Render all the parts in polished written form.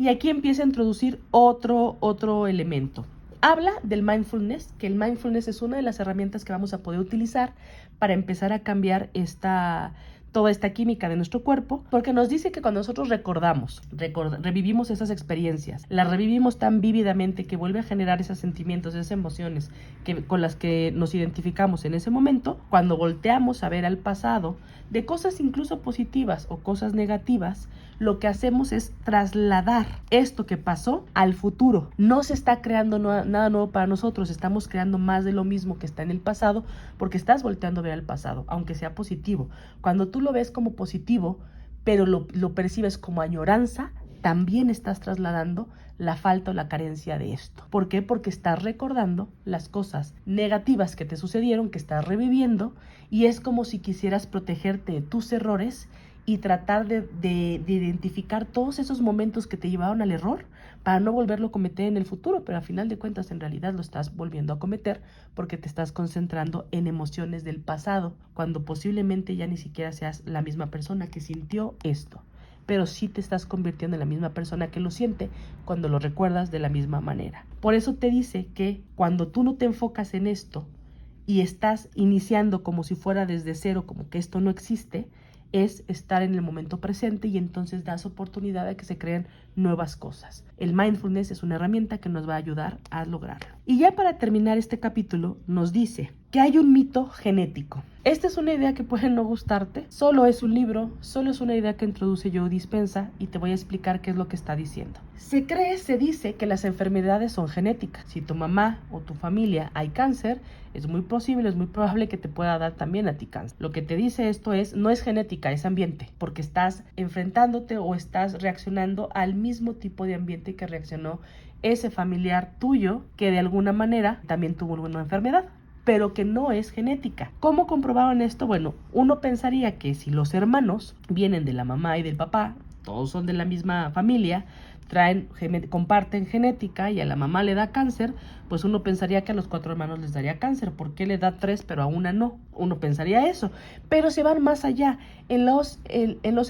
Y aquí empieza a introducir otro elemento. Habla del mindfulness, que el mindfulness es una de las herramientas que vamos a poder utilizar para empezar a cambiar toda esta química de nuestro cuerpo, porque nos dice que cuando nosotros revivimos esas experiencias, las revivimos tan vívidamente que vuelve a generar esos sentimientos, esas emociones con las que nos identificamos en ese momento, cuando volteamos a ver al pasado de cosas incluso positivas o cosas negativas, lo que hacemos es trasladar esto que pasó al futuro. No se está creando nada nuevo para nosotros, estamos creando más de lo mismo que está en el pasado, porque estás volteando a ver al pasado, aunque sea positivo. Cuando tú lo ves como positivo, pero lo percibes como añoranza, también estás trasladando la falta o la carencia de esto. ¿Por qué? Porque estás recordando las cosas negativas que te sucedieron, que estás reviviendo, y es como si quisieras protegerte de tus errores y tratar de identificar todos esos momentos que te llevaron al error para no volverlo a cometer en el futuro, pero a final de cuentas en realidad lo estás volviendo a cometer porque te estás concentrando en emociones del pasado, cuando posiblemente ya ni siquiera seas la misma persona que sintió esto, pero sí te estás convirtiendo en la misma persona que lo siente cuando lo recuerdas de la misma manera. Por eso te dice que cuando tú no te enfocas en esto y estás iniciando como si fuera desde cero, como que esto no existe, es estar en el momento presente y entonces das oportunidad de que se creen nuevas cosas. El mindfulness es una herramienta que nos va a ayudar a lograrlo. Y ya para terminar este capítulo nos dice que hay un mito genético. Esta es una idea que puede no gustarte, solo es un libro, solo es una idea que introduce Joe Dispenza y te voy a explicar qué es lo que está diciendo. Se dice que las enfermedades son genéticas. Si tu mamá o tu familia hay cáncer, es muy probable que te pueda dar también a ti cáncer. Lo que te dice esto no es genética, es ambiente, porque estás enfrentándote o estás reaccionando al mismo tipo de ambiente que reaccionó ese familiar tuyo que de alguna manera también tuvo una enfermedad, pero que no es genética. ¿Cómo comprobaron esto? Bueno, uno pensaría que si los hermanos vienen de la mamá y del papá, todos son de la misma familia, comparten genética y a la mamá le da cáncer, pues uno pensaría que a los 4 hermanos les daría cáncer. ¿Por qué le da 3 pero a una no? Uno pensaría eso, pero se van más allá. En los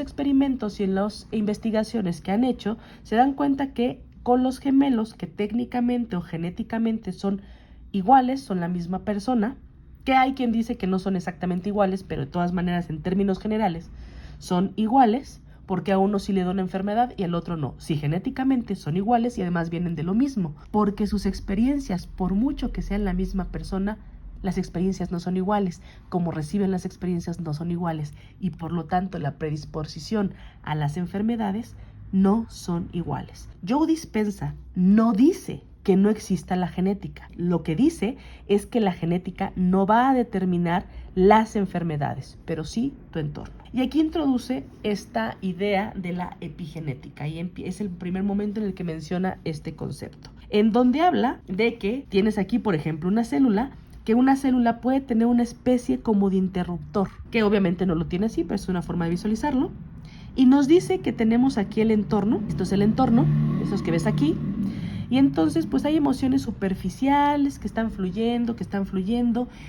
experimentos y en las investigaciones que han hecho, se dan cuenta que con los gemelos que técnicamente o genéticamente son iguales, son la misma persona, que hay quien dice que no son exactamente iguales, pero de todas maneras en términos generales son iguales, porque a uno sí le da una enfermedad y al otro no. Sí, genéticamente son iguales y además vienen de lo mismo, porque sus experiencias, por mucho que sean la misma persona, las experiencias no son iguales, como reciben las experiencias no son iguales y por lo tanto la predisposición a las enfermedades no son iguales. Joe Dispenza no dice que no exista la genética. Lo que dice es que la genética no va a determinar las enfermedades, pero sí tu entorno. Y aquí introduce esta idea de la epigenética y es el primer momento en el que menciona este concepto, en donde habla de que tienes aquí, por ejemplo, una célula puede tener una especie como de interruptor, que obviamente no lo tiene así, pero es una forma de visualizarlo. Y nos dice que tenemos aquí el entorno, esto es el entorno, esos que ves aquí, y entonces pues hay emociones superficiales que están fluyendo,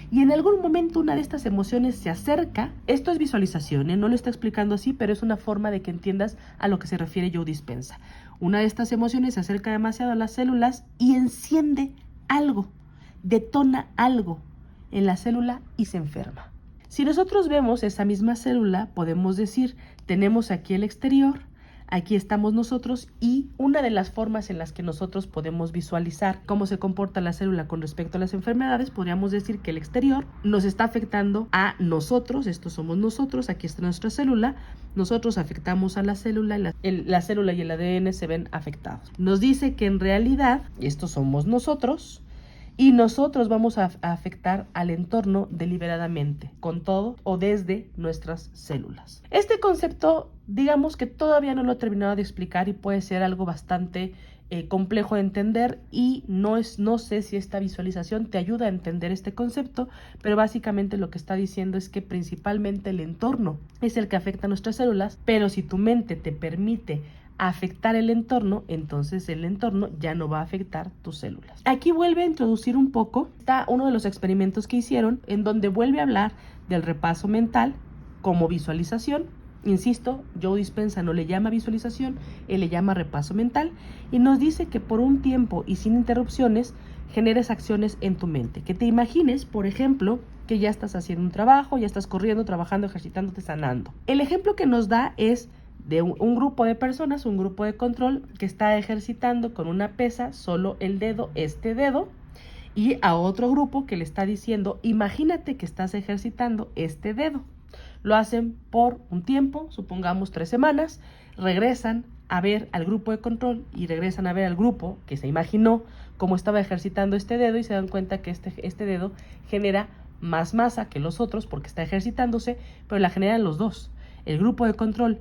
y en algún momento una de estas emociones se acerca. Esto es visualización, no lo está explicando así, pero es una forma de que entiendas a lo que se refiere Joe Dispenza. Una de estas emociones se acerca demasiado a las células y enciende algo, detona algo en la célula y se enferma. Si nosotros vemos esa misma célula, podemos decir, tenemos aquí el exterior, aquí estamos nosotros, y una de las formas en las que nosotros podemos visualizar cómo se comporta la célula con respecto a las enfermedades, podríamos decir que el exterior nos está afectando a nosotros, estos somos nosotros, aquí está nuestra célula, nosotros afectamos a la célula, la célula y el ADN se ven afectados. Nos dice que en realidad estos somos nosotros, y nosotros vamos a afectar al entorno deliberadamente, con todo o desde nuestras células. Este concepto, digamos que todavía no lo he terminado de explicar y puede ser algo bastante complejo de entender, y no sé si esta visualización te ayuda a entender este concepto, pero básicamente lo que está diciendo es que principalmente el entorno es el que afecta a nuestras células, pero si tu mente te permite afectar el entorno, entonces el entorno ya no va a afectar tus células. Aquí vuelve a introducir un poco, está uno de los experimentos que hicieron, en donde vuelve a hablar del repaso mental como visualización, Insisto, Joe Dispenza no le llama visualización, él le llama repaso mental y nos dice que por un tiempo y sin interrupciones generes acciones en tu mente. Que te imagines, por ejemplo, que ya estás haciendo un trabajo, ya estás corriendo, trabajando, ejercitándote, sanando. El ejemplo que nos da es de un grupo de personas, un grupo de control que está ejercitando con una pesa solo el dedo, este dedo, y a otro grupo que le está diciendo, imagínate que estás ejercitando este dedo. Lo hacen por un tiempo, supongamos 3 semanas, regresan a ver al grupo de control y regresan a ver al grupo que se imaginó cómo estaba ejercitando este dedo y se dan cuenta que este dedo genera más masa que los otros porque está ejercitándose, pero la generan los dos. El grupo de control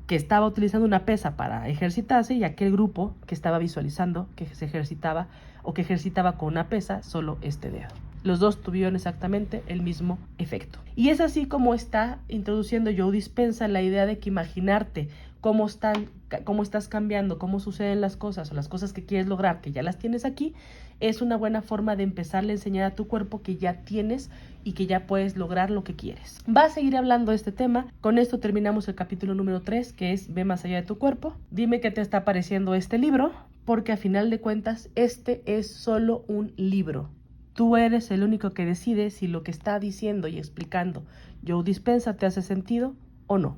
que estaba utilizando una pesa para ejercitarse y aquel grupo que estaba visualizando que se ejercitaba o que ejercitaba con una pesa solo este dedo. Los dos tuvieron exactamente el mismo efecto. Y es así como está introduciendo Joe Dispenza la idea de que imaginarte cómo estás cambiando, cómo suceden las cosas o las cosas que quieres lograr, que ya las tienes aquí, es una buena forma de empezarle a enseñar a tu cuerpo que ya tienes y que ya puedes lograr lo que quieres. Va a seguir hablando de este tema. Con esto terminamos el capítulo número 3, que es Ve más allá de tu cuerpo. Dime qué te está pareciendo este libro, porque a final de cuentas este es solo un libro. Tú eres el único que decide si lo que está diciendo y explicando Joe Dispenza te hace sentido o no.